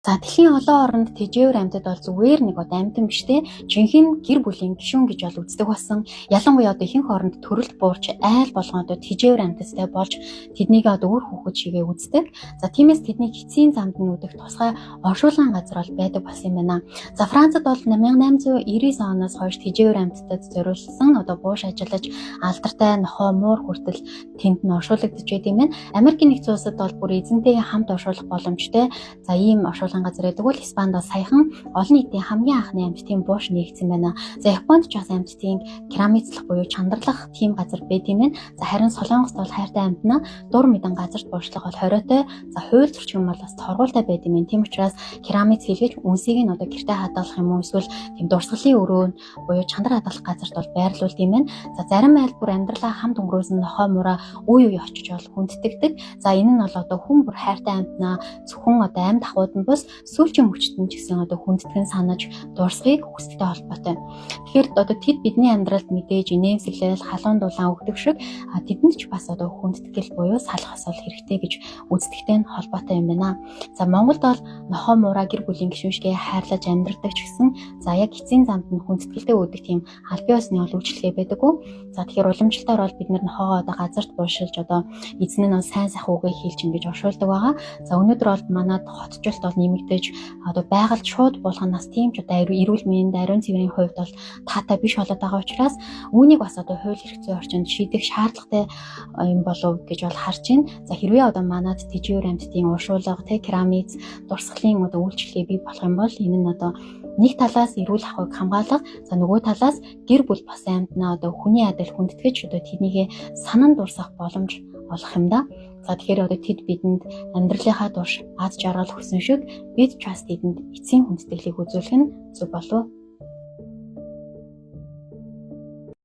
За дэлхийн олон оронд тэжээвэр амьтад бол зүгээр нэг одоо амьтан биш те жинхэнэ гэр бүлийн гишүүн гэж бол үздэг болсон. Ялангуяа одоо ихэнх оронд төрөлд буурч айл болгон одоо тэжээвэр амьтадтай болж тэднийг одоо өөр хүүхэд шигээ үздэг. За тиймээс тэдний эцсийн замд нүүдэх тусгай оршуулгын газар бол байдаг болсон юм байна. За Францад бол 1899 оноос хойш тэжээвэр амьтадад зориулсан одоо бууш ажиллаж алдартай нохой муур хүртэл тэнд нь оршуулгдж байт юм байна. Америкийн нэгдсэн улсад бол бүр эзэнтэйгээ хамт оршуулах боломжтой. За ийм оршуулгын газар гэдэг бол Испанд бас саяхан олон нийтийн хамгийн анхны амьтдын бууш нэгдсэн байна. За Японд ч бас амьтдын керамицлах буюу чандарлах тийм газар байт юм байна. За харин Солонгост бол хайртай амьтнаа дур мэдэн газарт буушлах бол хориотой. За хууль зөрчил юм бол бас торгуультай байт юм байна. Тийм учраас керамиц хийлгэж үнсийг нь одоо гэртээ хадгалах юм уу эсвэл тийм дурсгалын өрөө буюу чандар хадгалах газарт бол байрлуулд юм байна. За зарим айл бүр амьдралаа хамт өнгөрөөсөн нохой мураа үе үе очиж бол хүндэтгдэг. За энэ нь бол одоо хүн бүр хайртай амьтнаа зөвхөн одоо амьд ахуйд нь бус сүүлчийн мөчтөн ч гэсэн одоо хүндэтгэн санаж дурсахыг хүсэлтэй холбоотой. Тэгэхээр одоо тэд бидний амьдралд мэдээж инээмсэглэл халуун дулаан өгдөг шиг тэдэнд ч бас одоо хүндэтгэл буюу салах асуул хэрэгтэй гэж үздэгтэй нь холбоотой юм байна. За Монголд бол нохой мураа гэр бүлийн гишүүншгээ хайрлаж амьдрдаг ч гэсэн за яг эцсийн замд нь хүндэтгэлтэй өгдөг тийм аль бие усны ол үйлчлэгээ байдаггүй. За тэгэхээр уламжлалтаар бол бид нохойгоо одоо газарт буушилж одоо эзэн нь сайн сайхан үгээ хийлч ингэж оршуулдаг байгаа. За өнөөдөр бол манад хотчлт бол нэмэгдэж одоо байгальд шууд булганаас тийм ч одоо эрүүл мэнд ариун цэврийн хувьд бол таатай биш болоод байгаа учраас үүнийг бас одоо хууль эрх зүйн орчинд шийдэх шаардлагатай юм болов гэж бол харж байна. За хэрвээ одоо манад тэжээвэр амьтдын уршуулга керамиц дурсгалын одоо үйлчлэгээ бий болох юм бол энэ нь одоо нэг талаас эрүүл ахуйг хамгаалах, за нөгөө талаас гэр бүл бас амьтнаа одоо хүний адил хүндэтгэж одоо тэднийгээ санан дурсах боломж олох юм да. За тэгэхээр одоо тэд бидэнд амьдралынхаа турш аз жаргал хүсэн шиг бид ч бас тэдэнд эцсийн хүндэтгэлийг үзүүлэх нь зөв болов.